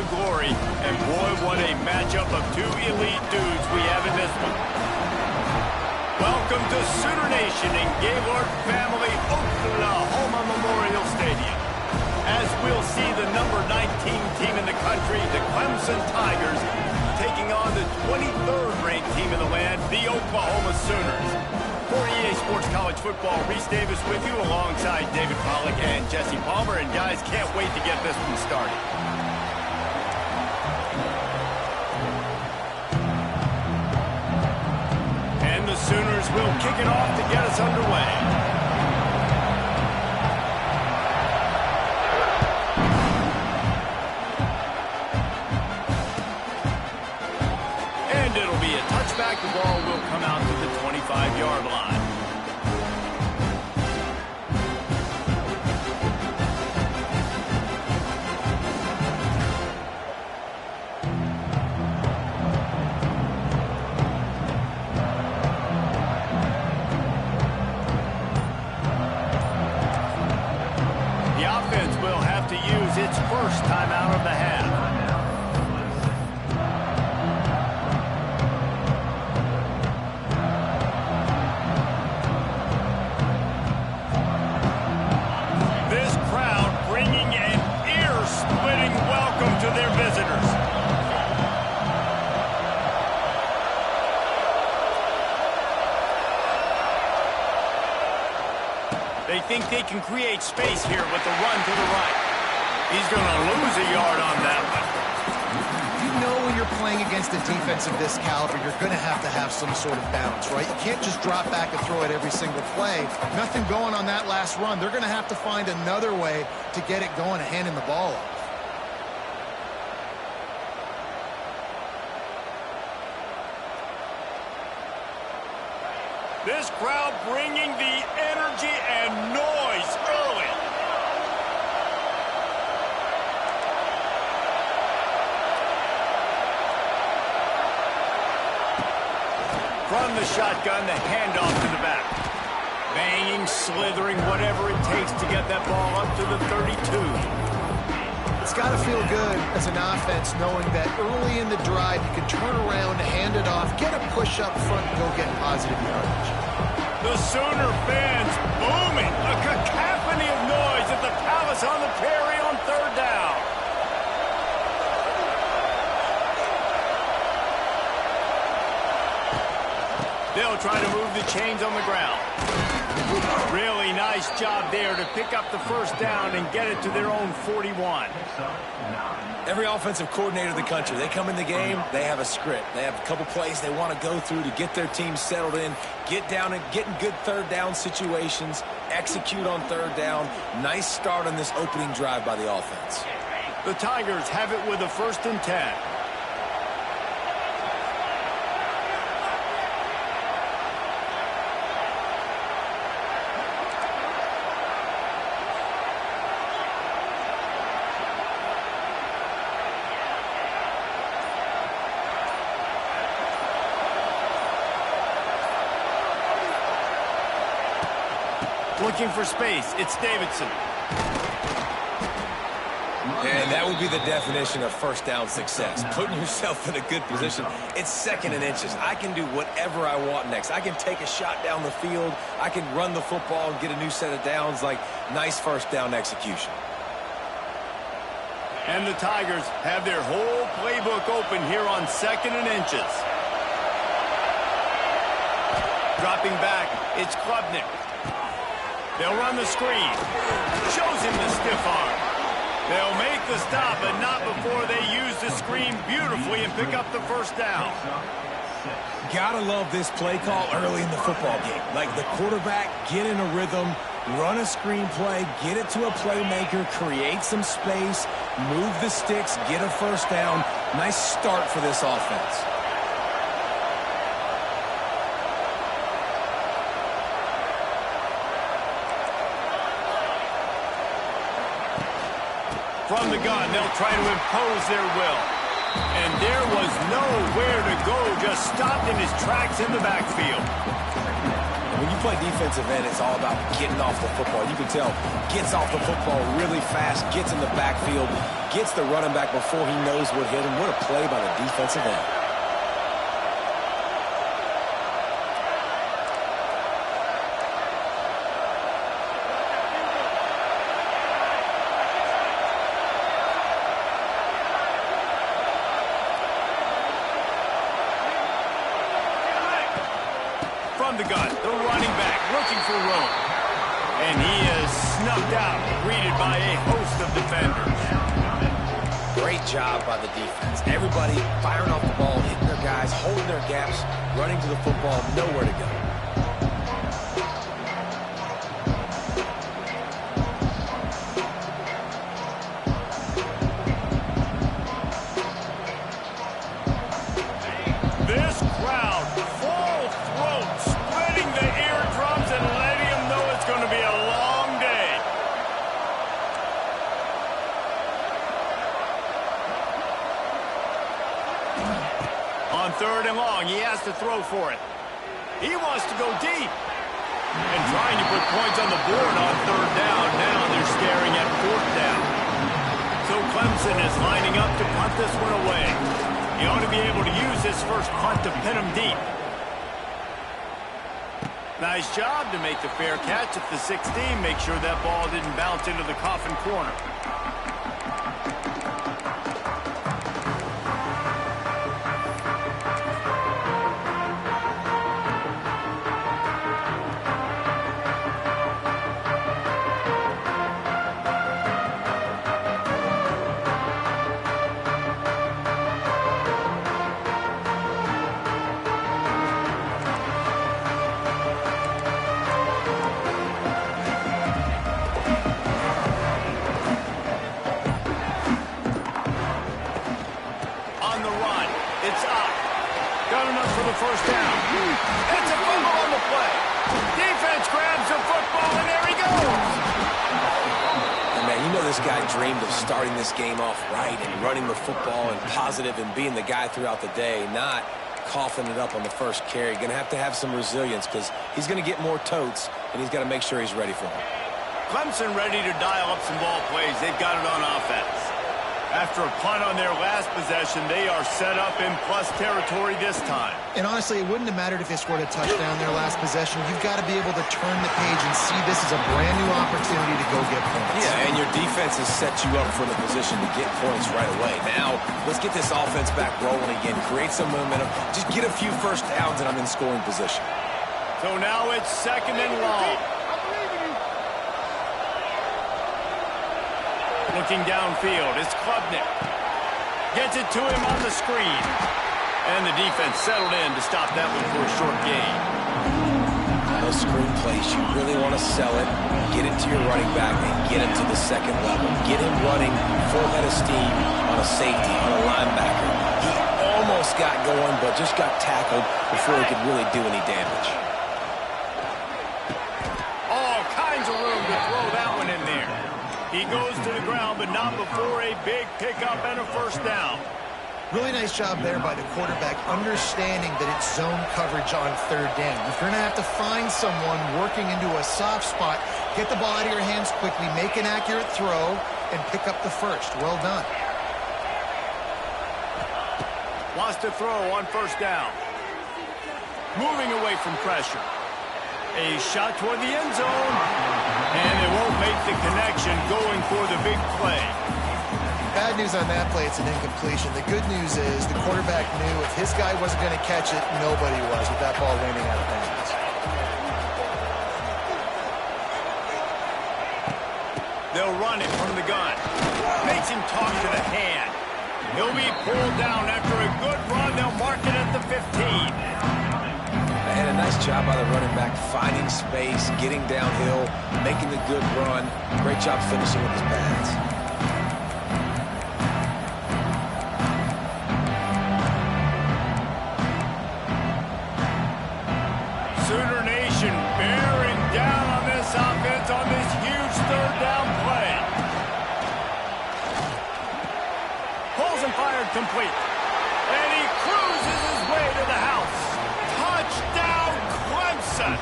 glory. And boy, what a matchup of two elite dudes we have in this one. Welcome to Sooner Nation in Gaylord Family Oklahoma Memorial Stadium. As we'll see the number 19 team in the country, the Clemson Tigers, taking on the 23rd ranked team in the land, the Oklahoma Sooners. For EA Sports College Football, Reese Davis with you alongside David Pollack and Jesse Palmer. And guys, can't wait to get this one started. And the Sooners will kick it off to get us underway. The ball will come out to the 25-yard line. The offense will have to use its first timeout of the half. To their visitors. They think they can create space here with the run to the right. He's going to lose a yard on that one. You know when you're playing against a defense of this caliber, you're going to have some sort of balance, right? You can't just drop back and throw it every single play. Nothing going on that last run. They're going to have to find another way to get it going and handing the ball off. This crowd bringing the energy and noise early. From the shotgun, the handoff to the back. Banging, slithering, whatever it takes to get that ball up to the 32. It's got to feel good as an offense knowing that early in the drive you can turn around, hand it off, get a push up front, and go get positive yardage. The Sooner fans booming. A cacophony of noise at the Palace on the Prairie on third down. They'll try to move the chains on the ground. Really nice job there to pick up the first down and get it to their own 41. Every offensive coordinator in the country, they come in the game, they have a script. They have a couple plays they want to go through to get their team settled in, get down and get in good third down situations, execute on third down. Nice start on this opening drive by the offense. The Tigers have it with a 1st and 10. Looking for space, it's Davidson. And that would be the definition of first down success. Putting yourself in a good position. It's 2nd and inches. I can do whatever I want next. I can take a shot down the field. I can run the football and get a new set of downs. Like, nice first down execution. And the Tigers have their whole playbook open here on 2nd and inches. Dropping back, it's Klubnik. They'll run the screen. Shows him the stiff arm. They'll make the stop, but not before they use the screen beautifully and pick up the first down. Gotta love this play call early in the football game. Like the quarterback, get in a rhythm, run a screen play, get it to a playmaker, create some space, move the sticks, get a first down. Nice start for this offense. From the gun, they'll try to impose their will. And there was nowhere to go, just stopped in his tracks in the backfield. When you play defensive end, it's all about getting off the football. You can tell, gets off the football really fast, gets in the backfield, gets the running back before he knows what hit him. What a play by the defensive end. From the gun, the running back looking for room. And he is snuffed out, greeted by a host of defenders. Great job by the defense. Everybody firing off the ball, hitting their guys, holding their gaps, running to the football, nowhere to go. This crowd, full throat, splitting the eardrums and letting them know it's going to be a long day. On 3rd and long, he has to throw for it. He wants to go deep. And trying to put points on the board on 3rd down. Now they're staring at 4th down. So Clemson is lining up to punt this one away. He ought to be able to use his first punt to pin him deep. Nice job to make the fair catch at the 16. Make sure that ball didn't bounce into the coffin corner. First down. It's a fumble on the play. Defense grabs the football, and there he goes. And man, you know this guy dreamed of starting this game off right and running the football and positive and being the guy throughout the day, not coughing it up on the first carry. Going to have some resilience because he's going to get more totes, and he's got to make sure he's ready for them. Clemson ready to dial up some ball plays. They've got it on offense. After a punt on their last possession, they are set up in plus territory this time. And honestly, it wouldn't have mattered if they scored a touchdown their last possession. You've got to be able to turn the page and see this as a brand new opportunity to go get points. Yeah, and your defense has set you up for the position to get points right away. Now, let's get this offense back rolling again, create some momentum, just get a few first downs, and I'm in scoring position. So now it's 2nd and long. Looking downfield, it's Klubnik. Gets it to him on the screen. And the defense settled in to stop that one for a short gain. Those screen plays, you really want to sell it, get it to your running back, and get him to the 2nd level. Get him running full head of steam on a safety, on a linebacker. He almost got going, but just got tackled before he could really do any damage. All kinds of room to throw that one in there. He goes to the ground, but not before a big pickup and a first down. Really nice job there by the quarterback, understanding that it's zone coverage on 3rd down. If you're going to have to find someone working into a soft spot, get the ball out of your hands quickly, make an accurate throw, and pick up the first. Well done. Wants to throw on 1st down. Moving away from pressure. A shot toward the end zone. And it won't make the connection going for the big play. Bad news on that play, it's an incompletion. The good news is the quarterback knew if his guy wasn't going to catch it, nobody was with that ball landing out of bounds. They'll run it from the gun. Makes him talk to the hand. He'll be pulled down after a good run. They'll mark it at the 15. And a nice job by the running back, finding space, getting downhill, making the good run. Great job finishing with his pads. Sooner Nation bearing down on this offense on this huge 3rd down play. Pulls and fired complete. And he cruises his way to the house. Touchdown, Clemson.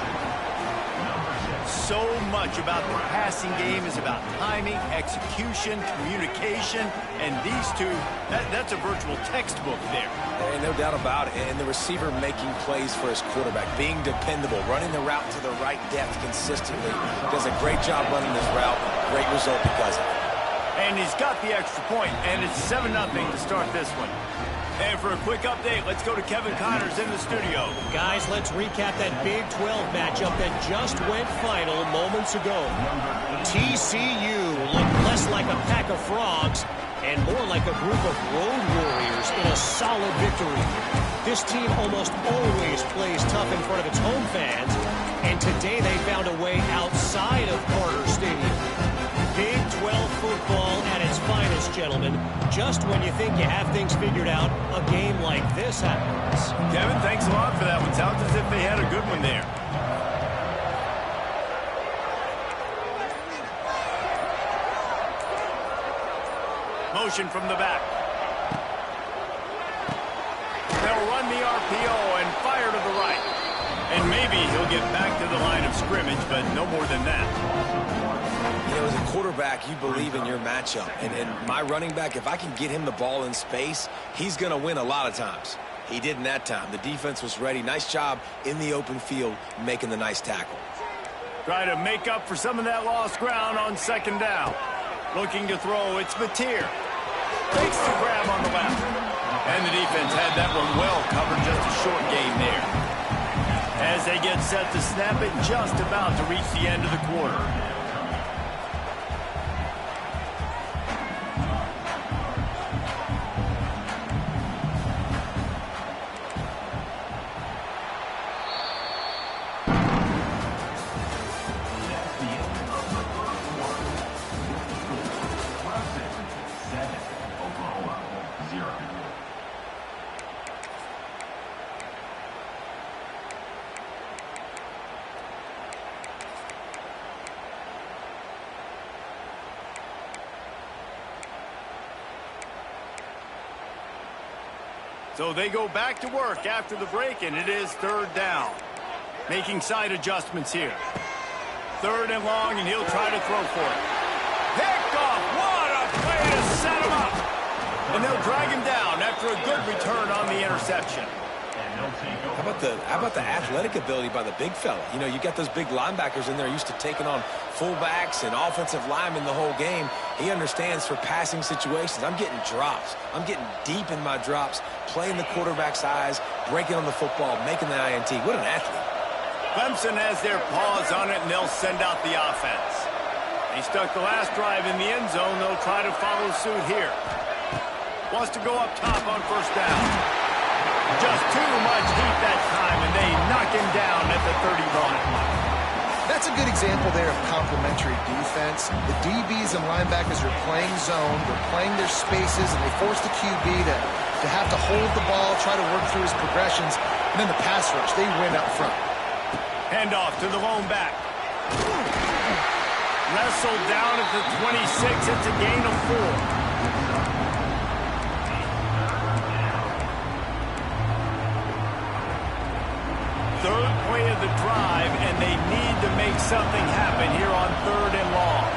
so much about the passing game is about timing, execution, communication, and these two, that's a virtual textbook there. There ain't no doubt about it. And the receiver making plays for his quarterback, being dependable, running the route to the right depth consistently. Does a great job running this route. Great result because of it. And he's got the extra point, and it's 7-0 to start this one. And for a quick update, let's go to Kevin Connors in the studio. Guys, let's recap that Big 12 matchup that just went final moments ago. TCU looked less like a pack of frogs and more like a group of road warriors in a solid victory. This team almost always plays tough in front of its home fans, and today they found a way outside of Carter Stadium. Big 12 football at its finest, gentlemen. Just when you think you have things figured out, a game like this happens. Kevin, thanks a lot for that one. Sounds as if they had a good one there. Motion from the back. They'll run the RPO and fire to the right. And maybe he'll get back to the line of scrimmage, but no more than that. You know, as a quarterback, you believe in your matchup. And my running back, if I can get him the ball in space, he's going to win a lot of times. He didn't that time. The defense was ready. Nice job in the open field making the nice tackle. Try to make up for some of that lost ground on second down. Looking to throw, it's Mateer. Takes the grab on the left. And the defense had that one well covered, just a short gain there. As they get set to snap it, just about to reach the end of the quarter. So they go back to work after the break, and it is third down. Making side adjustments here. 3rd and long, and he'll try to throw for it. Picked off. What a play to set him up. And they'll drag him down after a good return on the interception. How about the athletic ability by the big fella? You know, you got those big linebackers in there used to taking on fullbacks and offensive linemen the whole game. He understands for passing situations. I'm getting drops. I'm getting deep in my drops, playing the quarterback's eyes, breaking on the football, making the INT. What an athlete. Clemson has their paws on it, and they'll send out the offense. They stuck the last drive in the end zone. They'll try to follow suit here. Wants to go up top on first down. Just too much heat that time, and they knock him down at the 30-line. That's a good example there of complementary defense. The DBs and linebackers are playing zone, they're playing their spaces, and they force the QB to have to hold the ball, try to work through his progressions, and then the pass rush, they win up front. Handoff to the lone back. Wrestled down at the 26. It's a gain of 4. Third play of the drive, and they need to make something happen here on 3rd and long.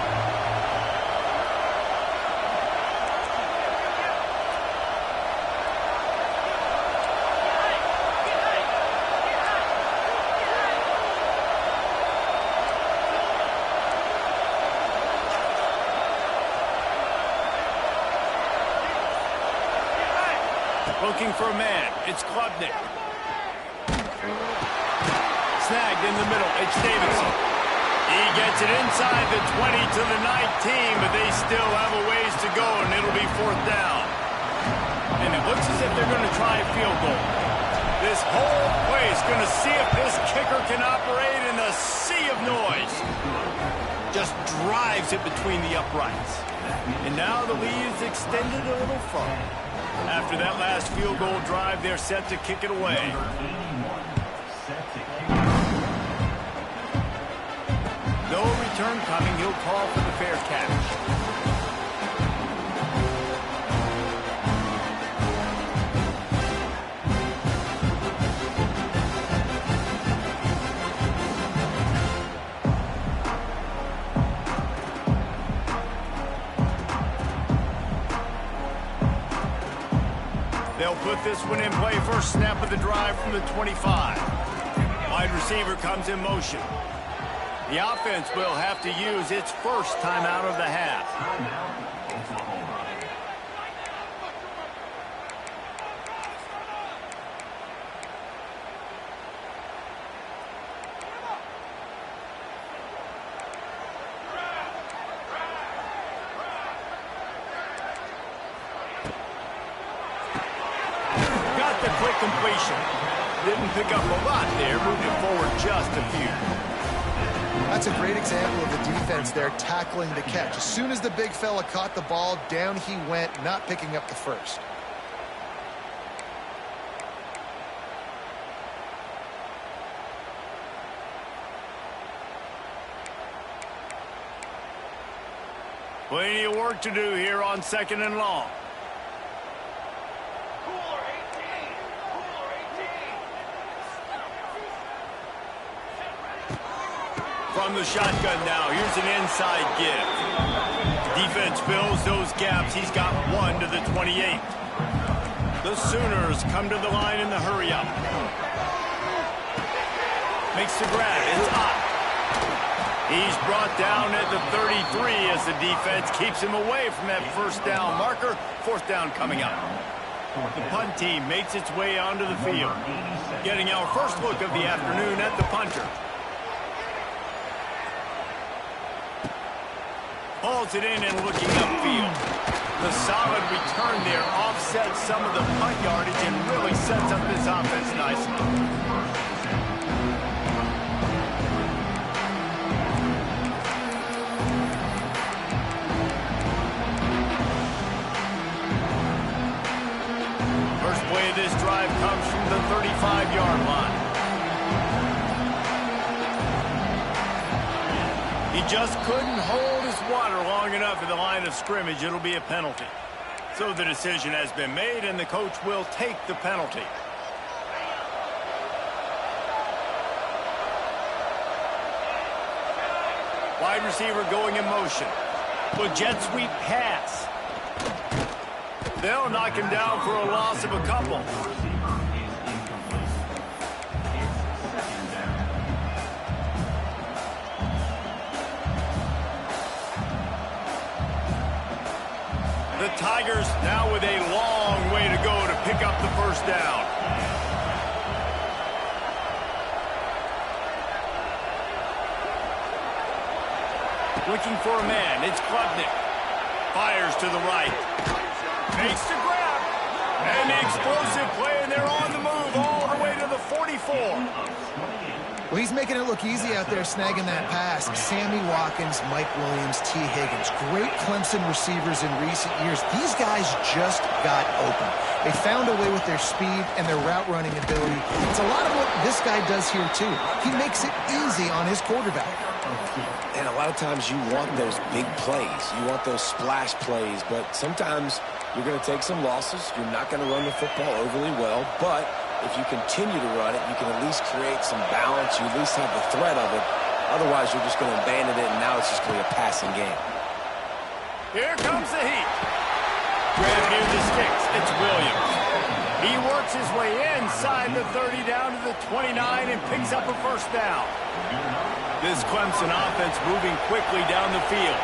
Looking for a man. It's Klubnik. Snagged in the middle. It's Davidson. He gets it inside the 20 to the 19, but they still have a ways to go, and it'll be 4th down. And it looks as if they're going to try a field goal. This whole place going to see if this kicker can operate in a sea of noise. Just drives it between the uprights. And now the lead is extended a little further. After that last field goal drive, they're set to kick it away. No return coming. He'll call for the fair catch. They'll put this one in play. First snap of the drive from the 25. Wide receiver comes in motion. The offense will have to use its first timeout of the half. Got the quick completion. Didn't pick up a lot there, moving forward just a few. That's a great example of the defense there tackling the catch. As soon as the big fella caught the ball, down he went, not picking up the first. Plenty of work to do here on 2nd and long. From the shotgun now, here's an inside give. Defense fills those gaps. He's got one to the 28. The Sooners come to the line in the hurry-up. Makes the grab. It's hot. He's brought down at the 33 as the defense keeps him away from that first down marker. 4th down coming up. The punt team makes its way onto the field. Getting our first look of the afternoon at the punter. Hauls it in and looking upfield. The solid return there offsets some of the punt yardage and really sets up this offense nicely. First play of this drive comes from the 35-yard line. He just couldn't hold his water long enough at the line of scrimmage. It'll be a penalty. So the decision has been made, and the coach will take the penalty. Wide receiver going in motion. Well, jet sweep pass. They'll knock him down for a loss of a couple. The Tigers now with a long way to go to pick up the first down. Looking for a man. It's Klubnik. Fires to the right. Makes the grab. And the explosive play, and they're on the move all the way to the 44. Well, he's making it look easy out there snagging that pass. Sammy Watkins, Mike Williams, T. Higgins. Great Clemson receivers in recent years. These guys just got open. They found a way with their speed and their route running ability. It's a lot of what this guy does here, too. He makes it easy on his quarterback. And a lot of times you want those big plays. You want those splash plays. But sometimes you're going to take some losses. You're not going to run the football overly well. But if you continue to run it, you can at least create some balance. You at least have the threat of it. Otherwise, you're just going to abandon it, and now it's just going to be a passing game. Here comes the heat. Grab near the sticks. It's Williams. He works his way inside the 30 down to the 29 and picks up a first down. This Clemson offense moving quickly down the field.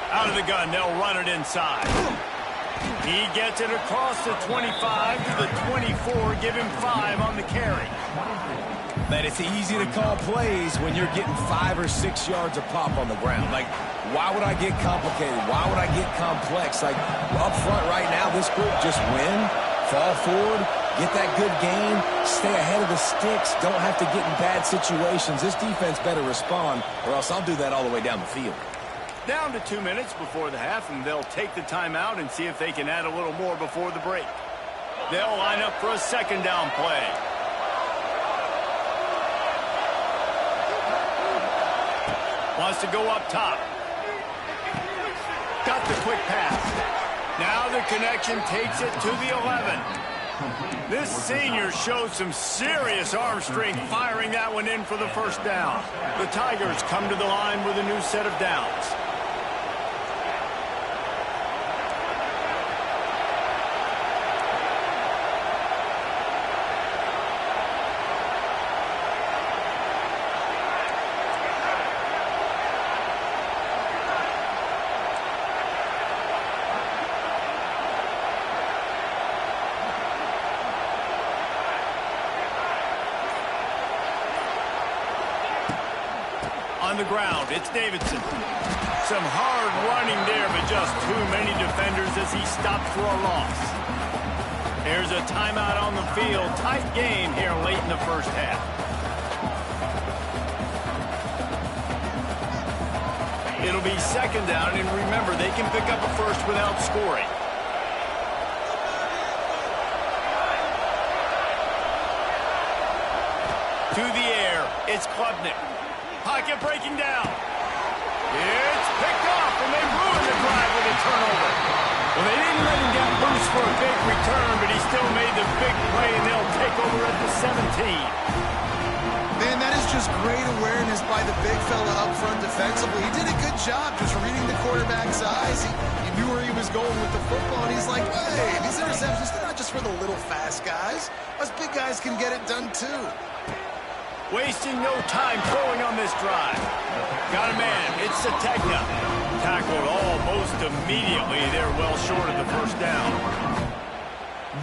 Out of the gun, they'll run it inside. He gets it across the 25 to the 24, give him 5 on the carry. Man, it's easy to call plays when you're getting 5 or 6 yards a pop on the ground. Like, why would I get complicated? Why would I get complex? Like, up front right now, this group just win, fall forward, get that good game, stay ahead of the sticks, don't have to get in bad situations. This defense better respond, or else I'll do that all the way down the field. Down to 2 minutes before the half, and they'll take the timeout and see if they can add a little more before the break. They'll line up for a second down play. Wants to go up top. Got the quick pass. Now the connection takes it to the 11. This senior shows some serious arm strength firing that one in for the first down. The Tigers come to the line with a new set of downs. on the ground. It's Davidson. Some hard running there, but just too many defenders as he stopped for a loss. There's a timeout on the field. Tight game here late in the first half. It'll be second down, and remember, they can pick up a first without scoring. To the air, it's Klubnik. Pocket breaking down. It's picked off, and they ruin the drive with a turnover. Well, they didn't let him get loose for a big return, but he still made the big play, and they'll take over at the 17. Man, that is just great awareness by the big fella up front defensively. He did a good job just reading the quarterback's eyes. He knew where he was going with the football, and he's like, hey, these interceptions, they're not just for the little fast guys. Us big guys can get it done too. Wasting no time throwing on this drive. Got a man. It's Sategna. Tackled almost immediately. They're well short of the first down.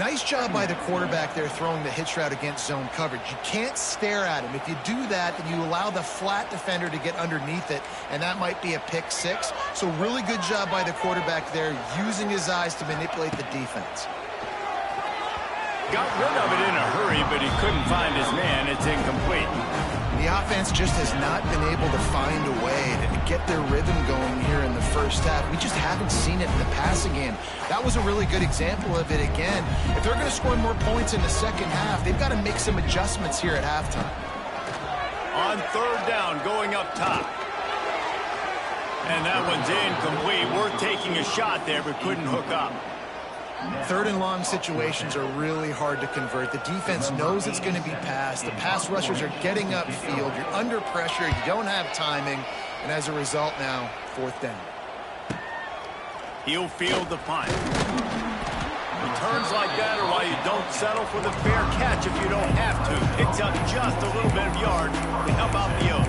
Nice job by the quarterback there throwing the hitch route against zone coverage. You can't stare at him. If you do that, then you allow the flat defender to get underneath it, and that might be a pick six. So really good job by the quarterback there, using his eyes to manipulate the defense. Got rid of it in a hurry, but he couldn't find his man. It's incomplete. The offense just has not been able to find a way to get their rhythm going here in the first half. We just haven't seen it in the passing game. That was a really good example of it again. If they're going to score more points in the second half, they've got to make some adjustments here at halftime. On third down, going up top. And that one's incomplete. Worth taking a shot there, but couldn't hook up. Third and long situations are really hard to convert. The defense knows it's going to be passed. The pass rushers are getting upfield. You're under pressure. You don't have timing. And as a result now, fourth down. He'll field the punt. Returns like that are why you don't settle for the fair catch if you don't have to. Picks up just a little bit of yard to help out the Oak.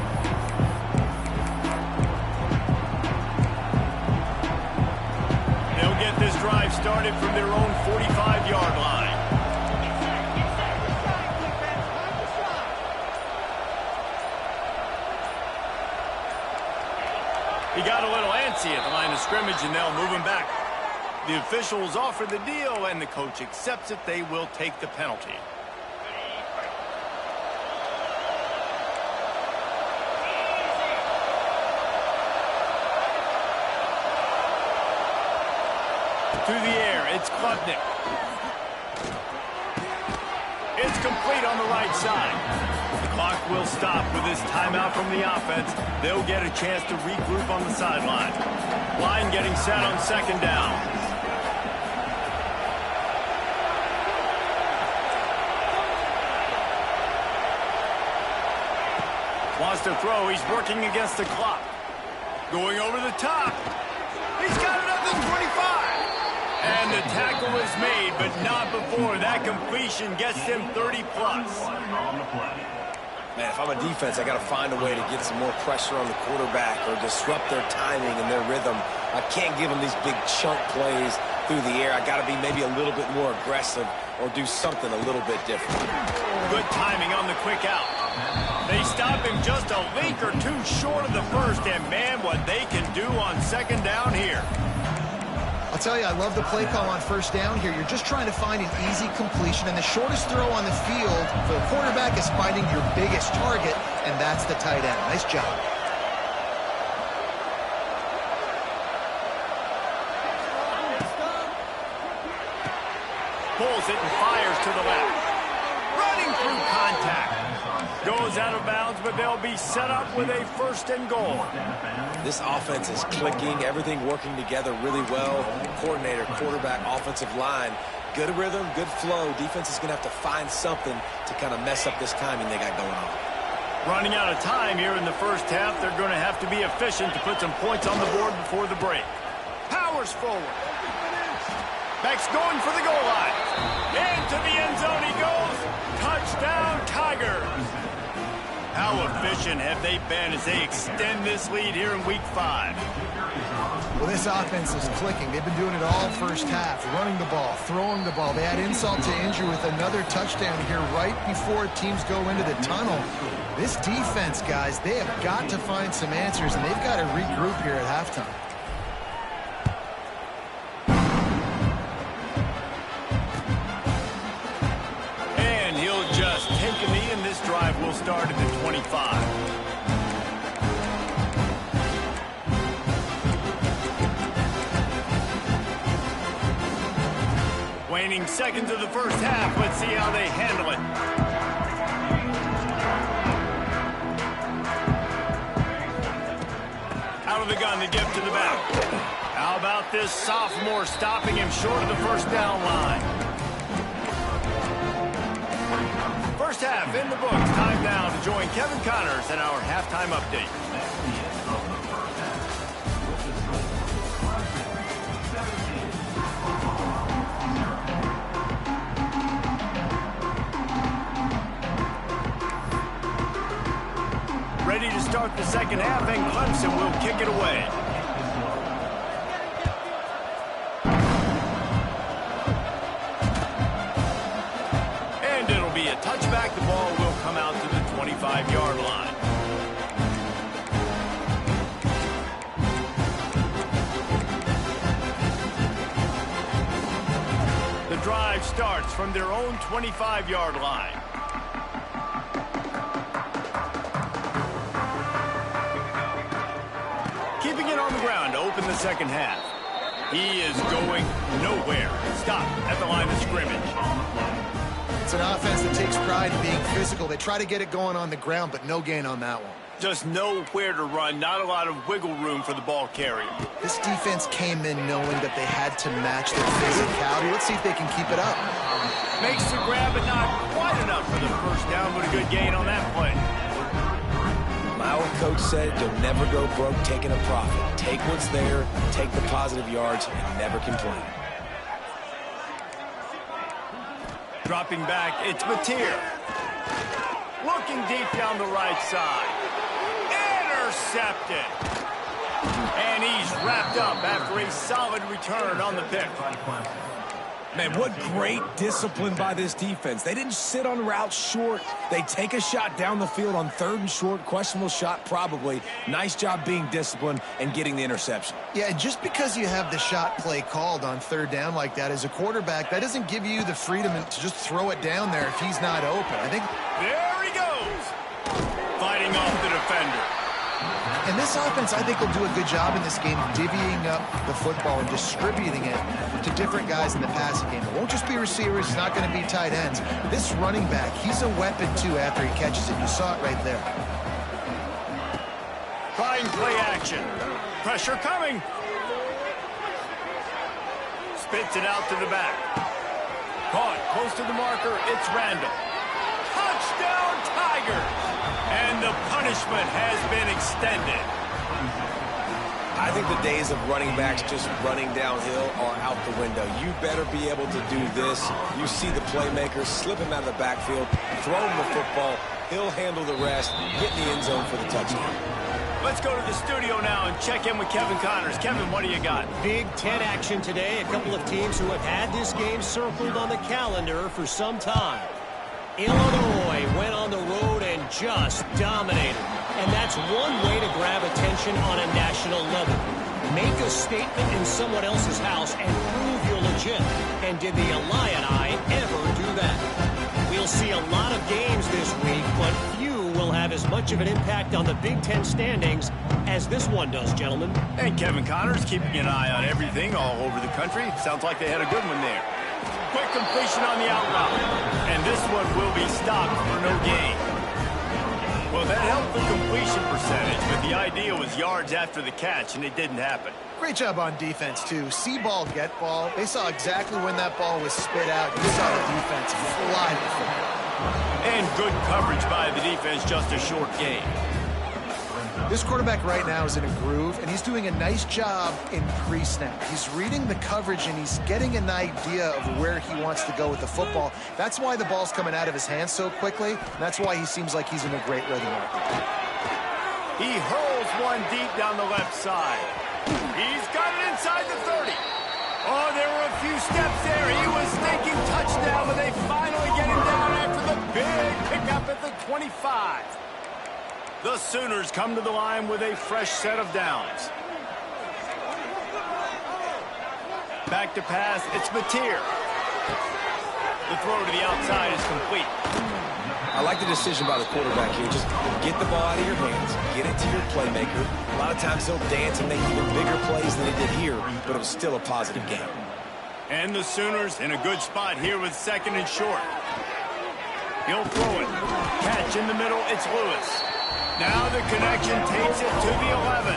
They'll get this drive started from their own 45-yard line. He got a little antsy at the line of scrimmage, and they'll move him back. The officials offer the deal, and the coach accepts it. They will take the penalty. To the air, it's Klubnik. It's complete on the right side. The clock will stop with this timeout from the offense. They'll get a chance to regroup on the sideline. Line getting set on second down. Wants to throw. He's working against the clock. Going over the top. He's got it up to 25. And the tackle is made, but not before that completion gets them 30-plus. Man, if I'm a defense, I got to find a way to get some more pressure on the quarterback or disrupt their timing and their rhythm. I can't give them these big chunk plays through the air. I got to be maybe a little bit more aggressive or do something a little bit different. Good timing on the quick out. They stop him just a link or two short of the first, and man, what they can do on second down here. I'll tell you, I love the play call on first down here. You're just trying to find an easy completion, and the shortest throw on the field for the quarterback is finding your biggest target, and that's the tight end. Nice job. Pulls it and fires to the left. Running through contact. Goes out of bounds, but they'll be set up with a first and goal. This offense is clicking, everything working together really well. Coordinator, quarterback, offensive line. Good rhythm, good flow. Defense is going to have to find something to kind of mess up this timing they got going on. Running out of time here in the first half. They're going to have to be efficient to put some points on the board before the break. Powers forward. Beck's going for the goal line. Into the end zone he goes. Touchdown, Tigers. How efficient have they been as they extend this lead here in Week 5? Well, this offense is clicking. They've been doing it all first half, running the ball, throwing the ball. They had insult to injury with another touchdown here right before teams go into the tunnel. This defense, guys, they have got to find some answers, and they've got to regroup here at halftime. And he'll just take a knee, and this drive will start at the 25. Waning seconds of the first half. Let's see how they handle it. Out of the gun, the give to the back. How about this sophomore stopping him short of the first down line? First half in the books. Time now to join Kevin Connors in our halftime update. Ready to start the second half, and Clemson will kick it away. And it'll be a touchback. The ball will come out to the 25-yard line. The drive starts from their own 25-yard line. Keeping it on the ground to open the second half. He is going nowhere. Stop at the line of scrimmage. It's an offense that takes pride in being physical. They try to get it going on the ground, but no gain on that one. Just nowhere to run. Not a lot of wiggle room for the ball carrier. This defense came in knowing that they had to match their physicality. Let's see if they can keep it up. Makes the grab, but not quite enough for the first down, but a good gain on that play. My old coach said you'll never go broke taking a profit. Take what's there, take the positive yards, and never complain. Dropping back, it's Mateer. Looking deep down the right side. Intercepted. And he's wrapped up after a solid return on the pick. Man, what great discipline by this defense. They didn't sit on routes short. They take a shot down the field on third and short. Questionable shot, probably. Nice job being disciplined and getting the interception. Yeah, just because you have the shot play called on third down like that as a quarterback, that doesn't give you the freedom to just throw it down there if he's not open. I think... There he goes. Fighting off the defender. And this offense, I think, will do a good job in this game of divvying up the football and distributing it to different guys in the passing game. It won't just be receivers. It's not going to be tight ends. This running back, he's a weapon, too, after he catches it. You saw it right there. Trying play action. Pressure coming. Spits it out to the back. Caught close to the marker. It's Randall. Touchdown, Tigers! And the punishment has been extended. I think the days of running backs just running downhill are out the window. You better be able to do this. You see the playmakers slip him out of the backfield, throw him the football. He'll handle the rest, get in the end zone for the touchdown. Let's go to the studio now and check in with Kevin Connors. Kevin, what do you got? Big Ten action today. A couple of teams who have had this game circled on the calendar for some time. Illinois went on the road and just dominated. And that's one way to grab attention on a national level. Make a statement in someone else's house and prove you're legit. And did the Illini ever do that? We'll see a lot of games this week, but few will have as much of an impact on the Big Ten standings as this one does, gentlemen. And Kevin Connors keeping an eye on everything all over the country. Sounds like they had a good one there. Quick completion on the out route. And this one will be stopped for no gain. Well, that helped the completion percentage, but the idea was yards after the catch, and it didn't happen. Great job on defense, too. See ball, get ball. They saw exactly when that ball was spit out. You saw the defense fly the football. And good coverage by the defense, just a short gain. This quarterback right now is in a groove, and he's doing a nice job in pre-snap. He's reading the coverage, and he's getting an idea of where he wants to go with the football. That's why the ball's coming out of his hands so quickly. And that's why he seems like he's in a great rhythm right now. He hurls one deep down the left side. He's got it inside the 30. Oh, there were a few steps there. He was thinking touchdown, but they finally get him down after the big pickup at the 25. The Sooners come to the line with a fresh set of downs. Back to pass, it's Mateer. The throw to the outside is complete. I like the decision by the quarterback here. Just get the ball out of your hands, get it to your playmaker. A lot of times he'll dance and make even bigger plays than he did here, but it was still a positive game. And the Sooners in a good spot here with 2nd and short. He'll throw it. Catch in the middle, it's Lewis. Now the connection takes it to the 11.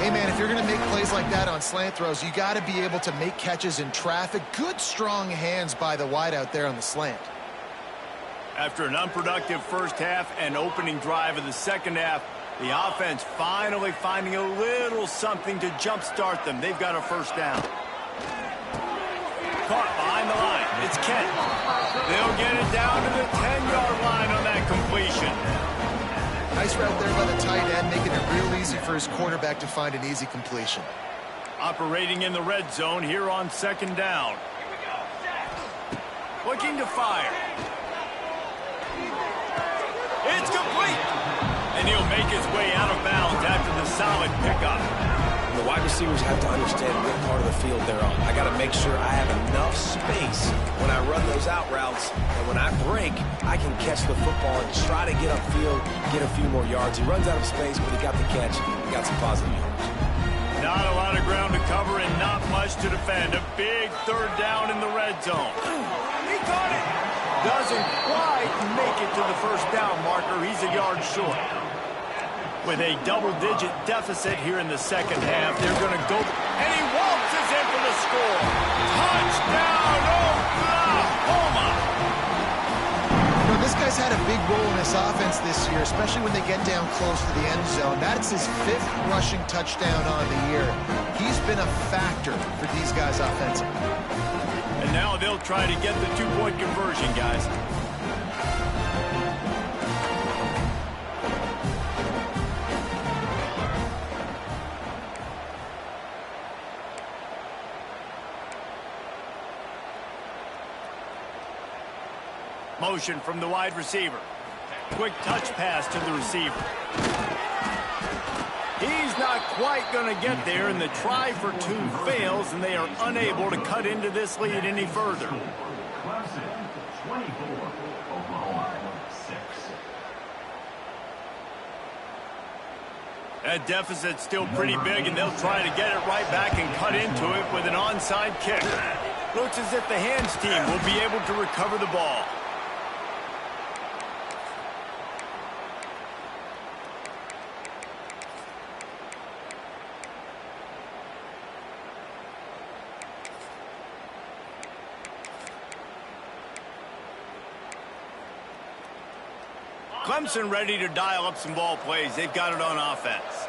Hey, man, if you're going to make plays like that on slant throws, you got to be able to make catches in traffic. Good, strong hands by the wideout there on the slant. After an unproductive first half and opening drive of the second half, the offense finally finding a little something to jumpstart them. They've got a first down. Caught behind the line. It's Kent. They'll get it down to the 10-yard line on that completion. Nice route there by the tight end, making it real easy for his quarterback to find an easy completion. Operating in the red zone here on 2nd down. Looking to fire. It's complete. And he'll make his way out of bounds after the solid pickup. The wide receivers have to understand what part of the field they're on. I got to make sure I have enough space when I run those out routes, and when I break, I can catch the football and try to get upfield, get a few more yards. He runs out of space, but he got the catch. He got some positive yards. Not a lot of ground to cover and not much to defend. A big 3rd down in the red zone. He caught it. Doesn't quite make it to the first down marker. He's a yard short. With a double-digit deficit here in the second half, they're going to go, and he waltzes in for the score. Touchdown, Oklahoma! You know, this guy's had a big role in this offense this year, especially when they get down close to the end zone. That's his 5th rushing touchdown on the year. He's been a factor for these guys offensively. And now they'll try to get the 2-point conversion, guys. Motion from the wide receiver. Quick touch pass to the receiver. He's not quite going to get there, and the try for 2 fails, and they are unable to cut into this lead any further. That deficit's still pretty big, and they'll try to get it right back and cut into it with an onside kick. Looks as if the hands team will be able to recover the ball. Clemson ready to dial up some ball plays. They've got it on offense.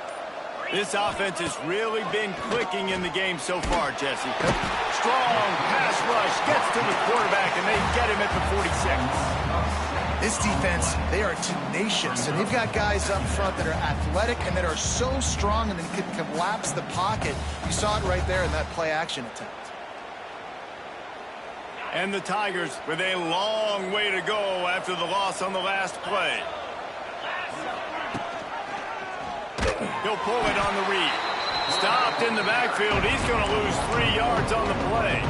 This offense has really been clicking in the game so far, Jesse. Strong pass rush gets to the quarterback, and they get him at the 46. This defense, they are tenacious, and they've got guys up front that are athletic and that are so strong and that can collapse the pocket. You saw it right there in that play-action attempt. And the Tigers with a long way to go after the loss on the last play. He'll pull it on the read. Stopped in the backfield. He's going to lose 3 yards on the play.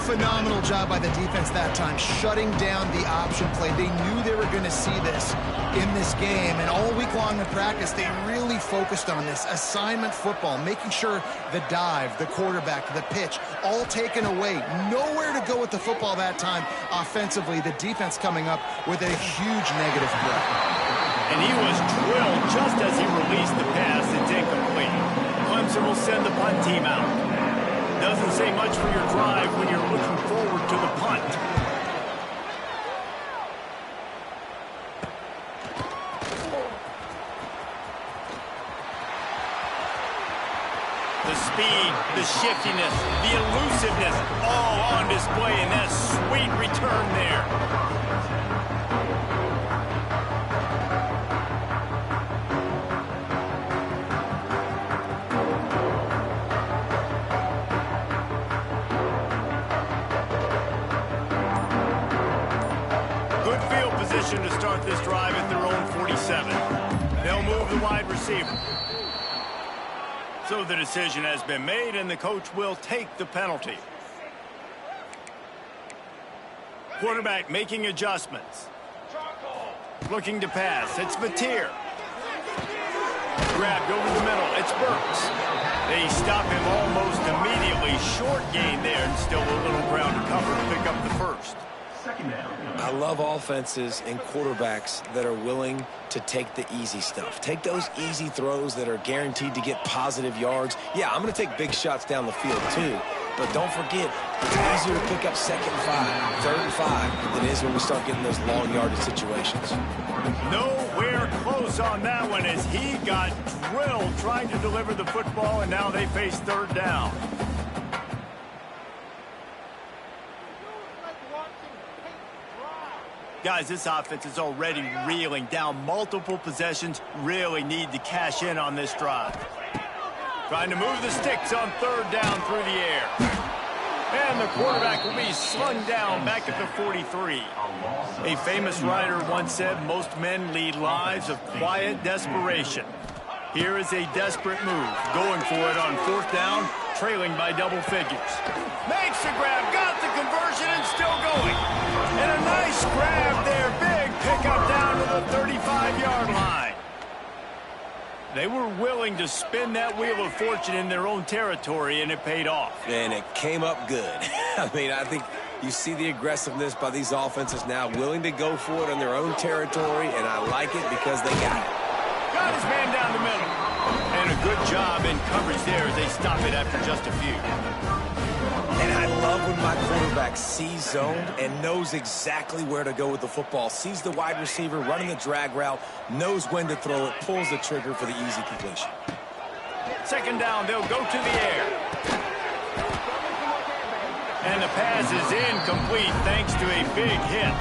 Phenomenal job by the defense that time, shutting down the option play. They knew they were going to see this in this game, and all week long in practice, they really focused on this assignment football, making sure the dive, the quarterback, the pitch, all taken away. Nowhere to go with the football that time offensively. The defense coming up with a huge negative play. And he was drilled just as he released the pass. It's incomplete. Clemson will send the punt team out. Doesn't say much for your drive when you're looking forward to the punt. The speed, the shiftiness, the elusiveness, all on display in that sweet return there. To start this drive at their own 46. 7. They'll move the wide receiver. So the decision has been made, and the coach will take the penalty. Quarterback making adjustments. Looking to pass. It's Mateer. Grabbed over the middle. It's Burks. They stop him almost immediately. Short gain there, and still a little ground to cover to pick up the first. I love offenses and quarterbacks that are willing to take the easy stuff. Take those easy throws that are guaranteed to get positive yards. Yeah, I'm going to take big shots down the field too. But don't forget, it's easier to pick up 2nd and 5, 3rd and 5 than it is when we start getting those long yardage situations. Nowhere close on that one as he got drilled trying to deliver the football, and now they face 3rd down. Guys, this offense is already reeling down multiple possessions. Really need to cash in on this drive. Trying to move the sticks on 3rd down through the air. And the quarterback will be slung down back at the 43. A famous writer once said, most men lead lives of quiet desperation. Here is a desperate move. Going for it on 4th down, trailing by double figures. Makes the grab, got the conversion, and still going. And a nice grab there. Big pickup down to the 35-yard line. They were willing to spin that wheel of fortune in their own territory, and it paid off. And it came up good. I mean, I think you see the aggressiveness by these offenses now, willing to go for it on their own territory, and I like it because they got it. Got his man down the middle. And a good job in coverage there as they stop it after just a few. And I love when my quarterback sees zoned and knows exactly where to go with the football. Sees the wide receiver running the drag route, knows when to throw it, pulls the trigger for the easy completion. 2nd down, they'll go to the air. And the pass is incomplete thanks to a big hit.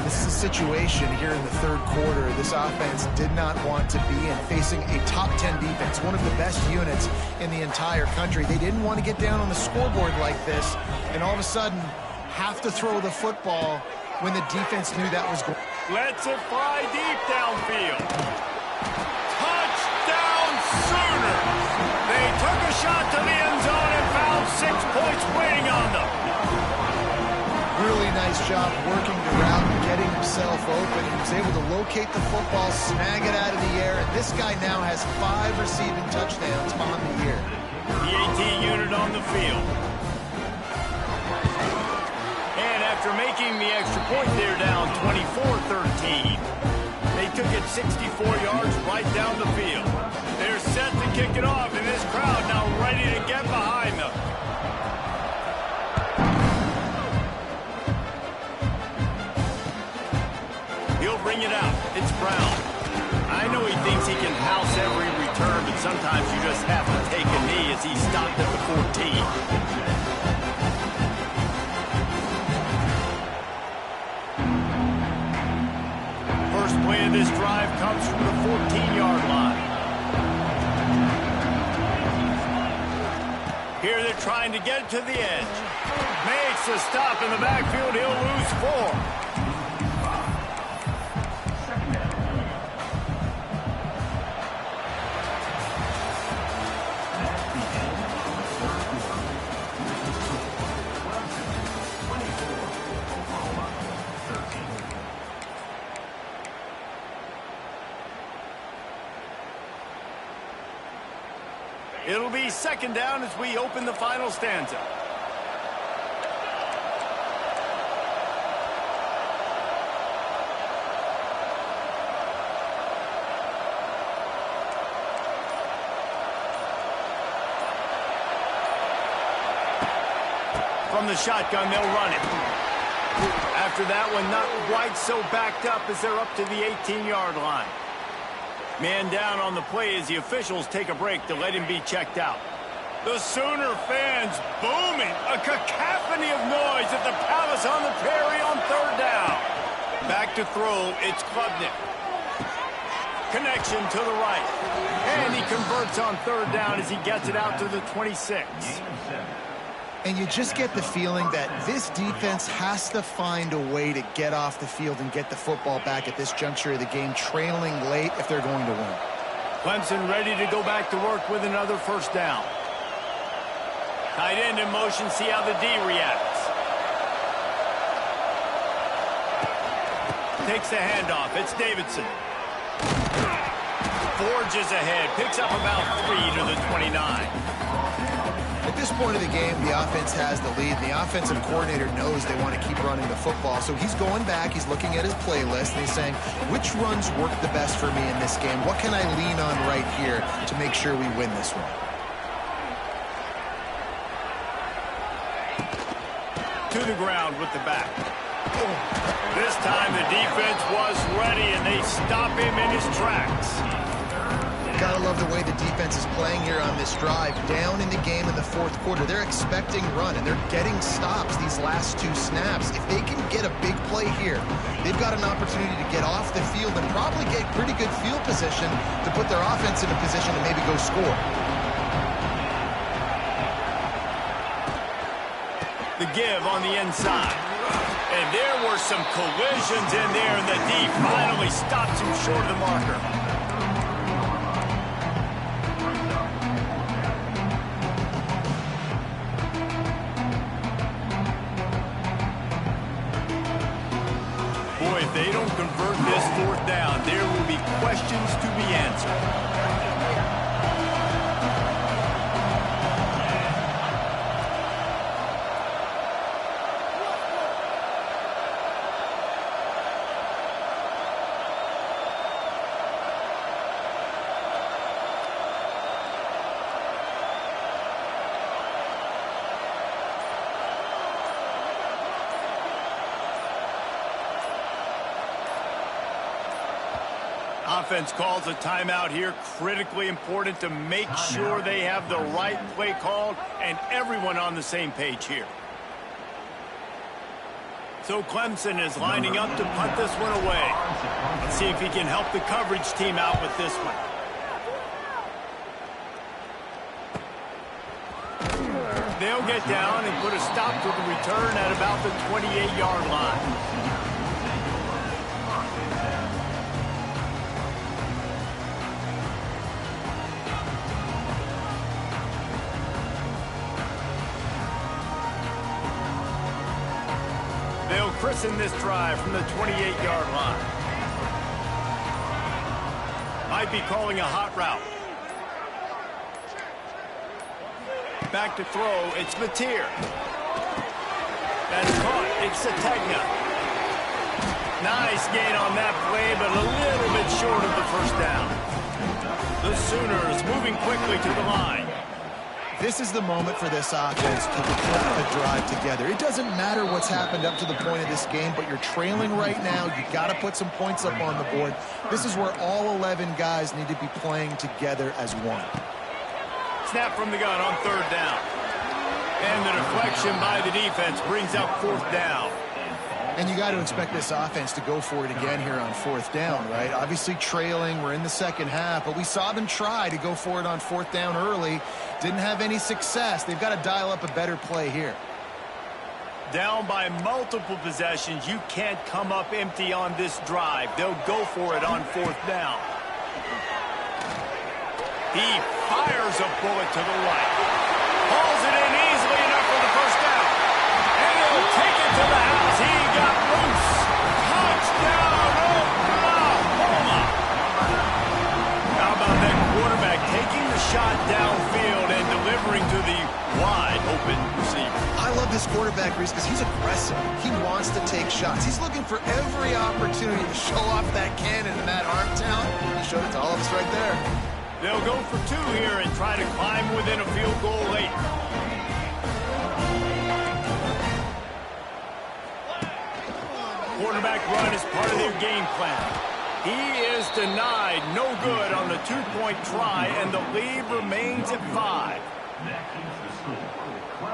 This is a situation here in the 3rd quarter this offense did not want to be in, facing a top 10 defense, one of the best units in the entire country. They didn't want to get down on the scoreboard like this, and all of a sudden have to throw the football when the defense knew that was going. Lets it fly deep downfield. Touchdown Sooners! They took a shot to the end zone and found 6 points waiting on them. Really nice job working the route and getting himself open. He was able to locate the football, snag it out of the air, and this guy now has 5 receiving touchdowns on the year. The 18 unit on the field. And after making the extra point, they're down 24-13. They took it 64 yards right down the field. They're set to kick it off, and this crowd now ready to get behind them. He'll bring it out. It's Brown. I know he thinks he can house every return, but sometimes you just have to take a knee as he stopped at the 14. First play of this drive comes from the 14-yard line. Here they're trying to get to the edge. Makes a stop in the backfield. He'll lose 4. It'll be 2nd down as we open the final stanza. From the shotgun, they'll run it. After that one, not quite so backed up as they're up to the 18-yard line. Man down on the play as the officials take a break to let him be checked out. The Sooner fans booming. A cacophony of noise at the Palace on the Prairie on 3rd down. Back to throw, it's Klubnik. Connection to the right. And he converts on 3rd down as he gets it out to the 26. And you just get the feeling that this defense has to find a way to get off the field and get the football back at this juncture of the game, trailing late if they're going to win. Clemson ready to go back to work with another first down. Tight end in motion, see how the D reacts. Takes the handoff, it's Davidson. Forges ahead, picks up about 3 to the 29. At this point of the game, the offense has the lead. The offensive coordinator knows they want to keep running the football. So he's going back, he's looking at his playlist, and he's saying, which runs work the best for me in this game? What can I lean on right here to make sure we win this one? To the ground with the back. This time the defense was ready, and they stop him in his tracks. Gotta love the way the defense is playing here on this drive. Down in the game in the fourth quarter. They're expecting run, and they're getting stops these last 2 snaps. If they can get a big play here, they've got an opportunity to get off the field and probably get pretty good field position to put their offense in a position to maybe go score. The give on the inside. And there were some collisions in there, and the D finally stops him short of the marker. Boy, if they don't convert this fourth down, there will be questions to be answered. Offense calls a timeout here. Critically important to make sure they have the right play called and everyone on the same page here. So Clemson is lining up to punt this one away. Let's see if he can help the coverage team out with this one. They'll get down and put a stop to the return at about the 28-yard line. They'll christen this drive from the 28-yard line. Might be calling a hot route. Back to throw, it's Mateer. That's caught, it's Sategna. Nice gain on that play, but a little bit short of the first down. The Sooners moving quickly to the line. This is the moment for this offense to put a drive together. It doesn't matter what's happened up to the point of this game, but you're trailing right now. You got to put some points up on the board. This is where all 11 guys need to be playing together as one. Snap from the gun on third down. And the deflection by the defense brings up fourth down. And you got to expect this offense to go for it again here on fourth down, right? Obviously trailing, we're in the second half, but we saw them try to go for it on fourth down early. Didn't have any success. They've got to dial up a better play here. Down by multiple possessions, you can't come up empty on this drive. They'll go for it on fourth down. He fires a bullet to the right. Hauls it in easily enough for the first down. And he'll take it to the house. He got loose. Touchdown, Oklahoma. How about that quarterback taking the shot downfield and delivering to the wide open receiver? I love this quarterback, Reese, because he's aggressive. He wants to take shots. He's looking for every opportunity to show off that cannon and that arm talent. He showed it to all of us right there. They'll go for 2 here and try to climb within a field goal late. Quarterback run is part of their game plan. He is denied, no good on the 2-point try, and the lead remains at 5.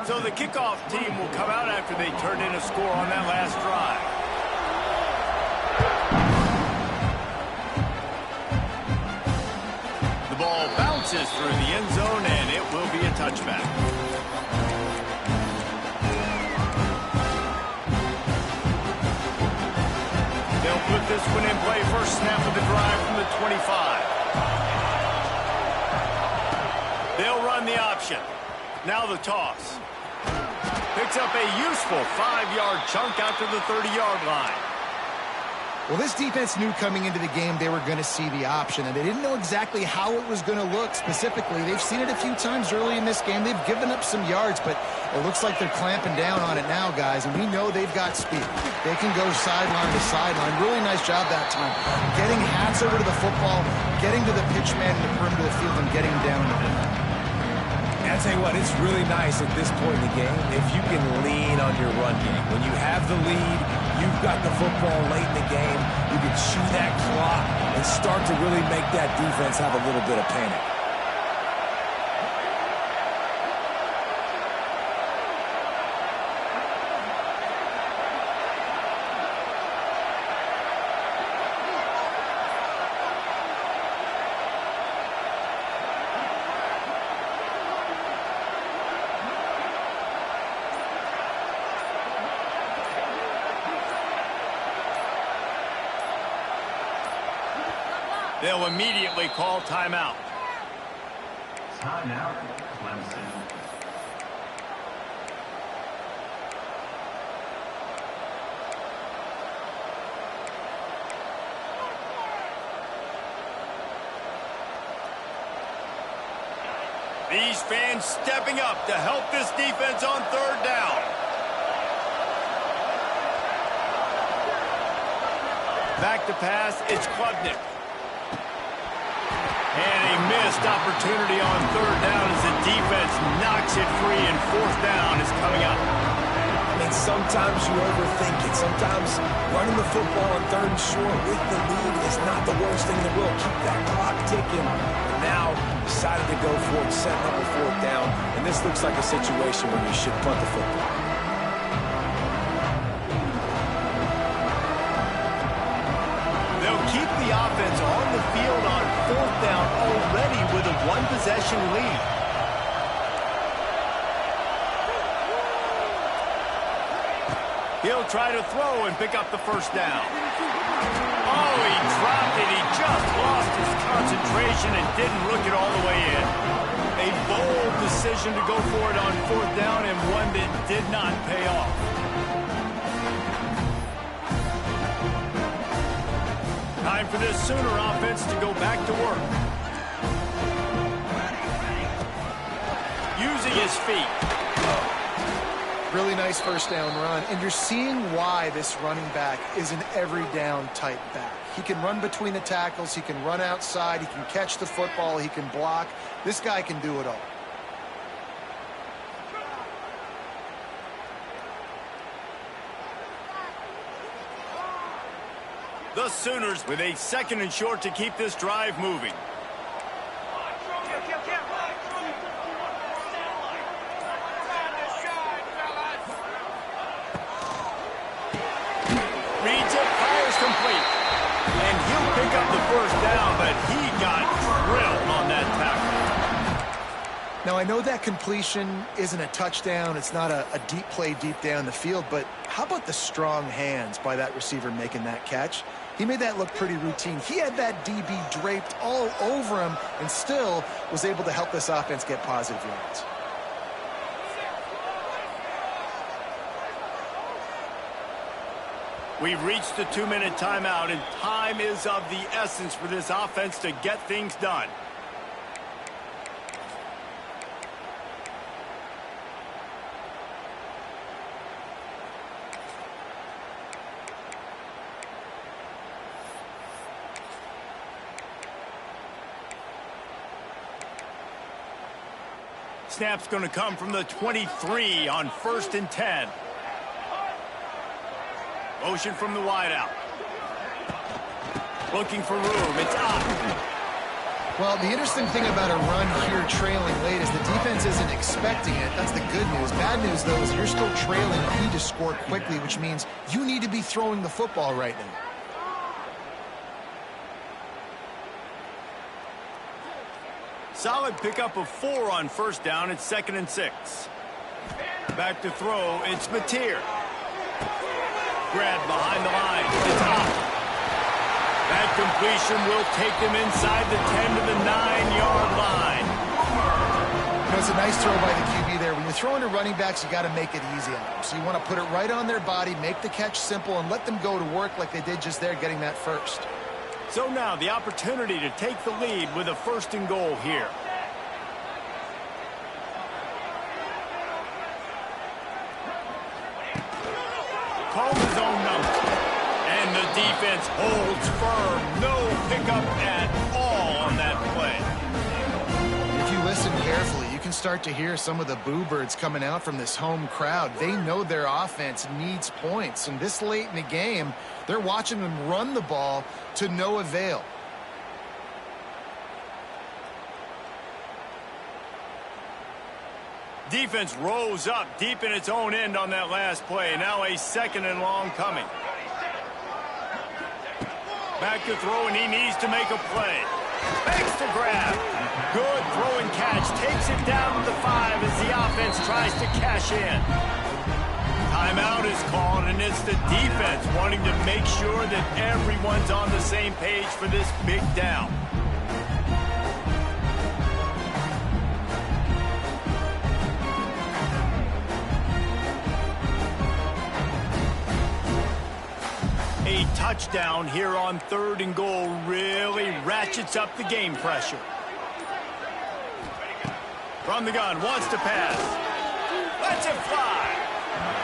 So the kickoff team will come out after they turn in a score on that last drive. The ball bounces through the end zone, and it will be a touchback. this one in play. First snap of the drive from the 25. They'll run the option. Now the toss. Picks up a useful 5-yard chunk out to the 30-yard line. Well, this defense knew coming into the game they were going to see the option, and they didn't know exactly how it was going to look specifically. They've seen it a few times early in this game. They've given up some yards, but it looks like they're clamping down on it now, guys, and we know they've got speed. They can go sideline to sideline. Really nice job that time. Getting hats over to the football, getting to the pitch man in the perimeter of the field, and getting down the field. I'll tell you what, it's really nice at this point in the game if you can lean on your run game. When you have the lead, you've got the football late in the game, you can chew that clock and start to really make that defense have a little bit of panic. They'll immediately call timeout. Timeout, Clemson. These fans stepping up to help this defense on third down. Back to pass, it's Klubnik. And a missed opportunity on third down as the defense knocks it free, and fourth down is coming up. I mean, sometimes you overthink it. Sometimes running the football on third and short with the lead is not the worst thing in the world. Keep that clock ticking. And now decided to go for it, setting up a fourth down. And this looks like a situation where you should punt the football. Keep the offense on the field on fourth down already with a one-possession lead. He'll try to throw and pick up the first down. Oh, he dropped it. He just lost his concentration and didn't look it all the way in. A bold decision to go for it on fourth down, and one that did not pay off. Time for this Sooner offense to go back to work. Using his feet. Really nice first down run, and you're seeing why this running back is an every down type back. He can run between the tackles, he can run outside, he can catch the football, he can block. This guy can do it all. The Sooners with a second and short to keep this drive moving. Reads it, fires complete. And he'll pick up the first down, but he got drilled on that tackle. Now, I know that completion isn't a touchdown. It's not a deep play deep down the field, but how about the strong hands by that receiver making that catch? He made that look pretty routine. He had that DB draped all over him and still was able to help this offense get positive yards. We've reached the 2-minute timeout, and time is of the essence for this offense to get things done. Snap's going to come from the 23 on 1st and 10. Motion from the wideout. Looking for room. It's up. Well, the interesting thing about a run here trailing late is the defense isn't expecting it. That's the good news. Bad news, though, is you're still trailing. You need to score quickly, which means you need to be throwing the football right now. Solid pickup of 4 on first down. It's 2nd and 6. Back to throw. It's Mateer. Grab behind the line. It's up. That completion will take them inside the 10 to the 9-yard line. You know, it's a nice throw by the QB there. When you're throwing to running backs, you got to make it easy on them. So you want to put it right on their body, make the catch simple, and let them go to work like they did just there, getting that first. So now the opportunity to take the lead with a 1st and goal here. Calls his own number. And the defense holds firm. No pickup at all on that play. If you listen carefully, you can start to hear some of the boo birds coming out from this home crowd. They know their offense needs points. And this late in the game, they're watching them run the ball to no avail. Defense rose up deep in its own end on that last play. Now a 2nd and long coming. Back to throw, and he needs to make a play. Makes the grab. Good throw and catch. Takes it down to the 5 as the offense tries to cash in. Timeout is called, and it's the defense wanting to make sure that everyone's on the same page for this big down. A touchdown here on 3rd and goal really ratchets up the game pressure. From the gun, wants to pass. Lets it fly.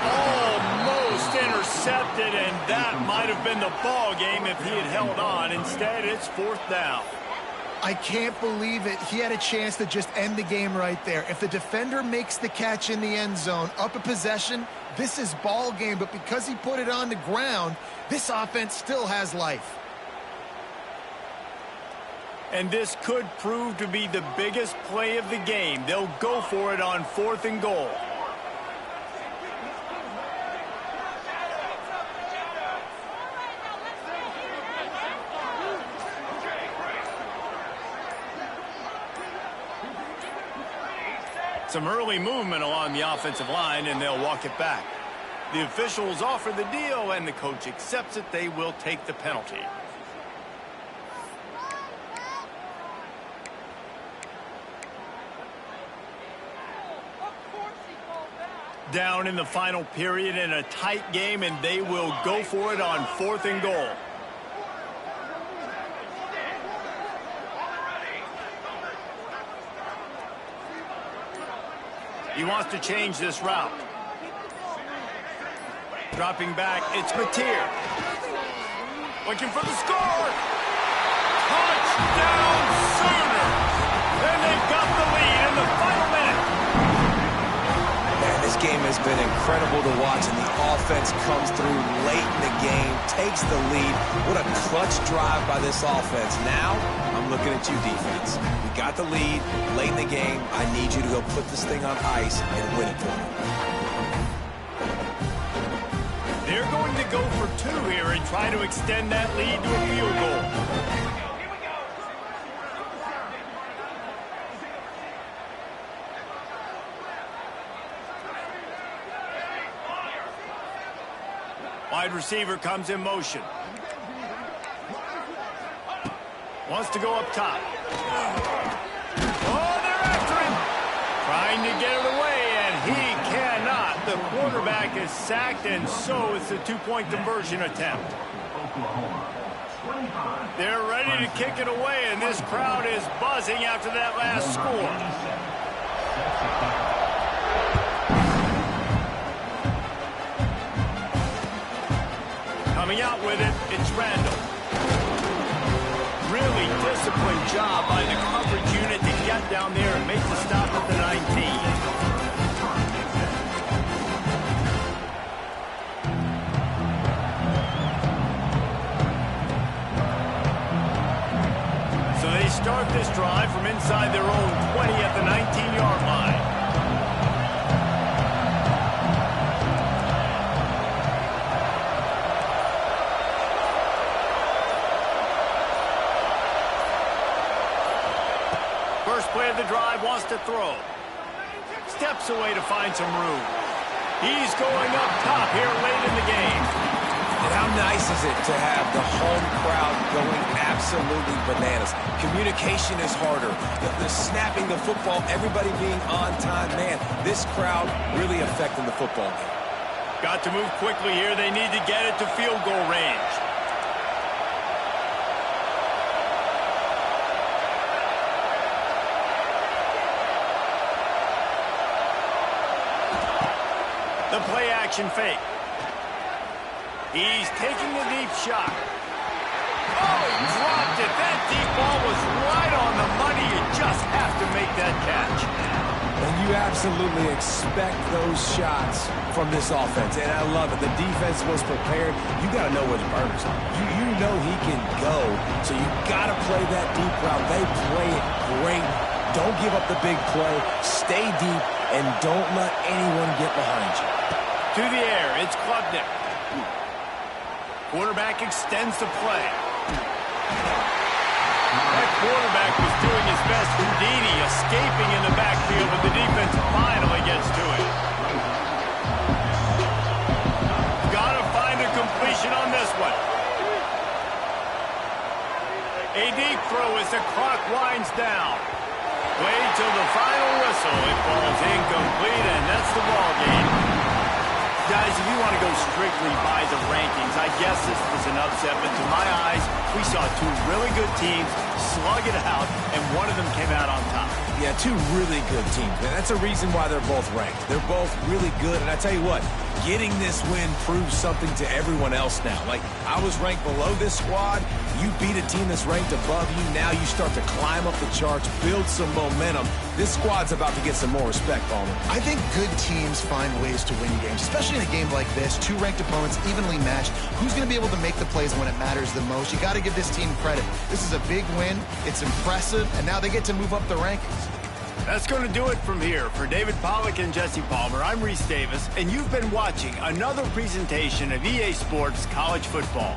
Almost intercepted, and that might have been the ball game if he had held on. Instead, it's 4th down. I can't believe it. He had a chance to just end the game right there. If the defender makes the catch in the end zone, up a possession, this is ball game. But because he put it on the ground, this offense still has life. And this could prove to be the biggest play of the game. They'll go for it on 4th and goal. Some early movement along the offensive line, and they'll walk it back. The officials offer the deal, and the coach accepts it. They will take the penalty. Down in the final period in a tight game, and they will go for it on 4th and goal. He wants to change this route. Dropping back, it's Mateer. Looking for the score. Touchdown Sooners! And they've got the lead in the final minute. Man, this game has been incredible to watch, and the offense comes through late in the game, takes the lead. What a clutch drive by this offense. Now, I'm looking at you, defense. We got the lead late in the game. I need you to go put this thing on ice and win it for me. They're going to go for 2 here and try to extend that lead to a field goal. Wide receiver comes in motion. Wants to go up top. Oh, they're after him. Trying to get it away, and he cannot. The quarterback is sacked, and so it's a 2-point conversion attempt. They're ready to kick it away, and this crowd is buzzing after that last score. Coming out with it, it's Randall. Really disciplined job by the coverage unit to get down there and make the stop at the 19. So they start this drive from inside their own 20 at the 19-yard line. First play of the drive, wants to throw. Steps away to find some room. He's going up top here late in the game. And how nice is it to have the home crowd going absolutely bananas? Communication is harder. The snapping the football, everybody being on time. Man, this crowd really affecting the football game. Got to move quickly here. They need to get it to field goal range. The play action fake. He's taking the deep shot. Oh, he dropped it. That deep ball was right on the money. You just have to make that catch. And you absolutely expect those shots from this offense. And I love it. The defense was prepared. You got to know where the burners are. You know he can go. So you got to play that deep route. They play it great. Don't give up the big play. Stay deep and don't let anyone get behind you. To the air, it's Klubnik. Quarterback extends the play. That quarterback was doing his best. Houdini escaping in the backfield, but the defense finally gets to it. Gotta find a completion on this one. A deep throw as the clock winds down. Wait till the final whistle. It falls incomplete, and that's the ball game. Guys, if you want to go strictly by the rankings, I guess this was an upset, but to my eyes, we saw two really good teams slug it out, and one of them came out on top. Yeah, two really good teams. And that's a reason why they're both ranked. They're both really good, and I tell you what, getting this win proves something to everyone else now. Like, I was ranked below this squad. You beat a team that's ranked above you. Now you start to climb up the charts, build some momentum. This squad's about to get some more respect, Palmer. I think good teams find ways to win games, especially in a game like this. Two ranked opponents, evenly matched. Who's going to be able to make the plays when it matters the most? You got to give this team credit. This is a big win. It's impressive, and now they get to move up the rankings. That's going to do it from here. For David Pollack and Jesse Palmer, I'm Reese Davis, and you've been watching another presentation of EA Sports College Football.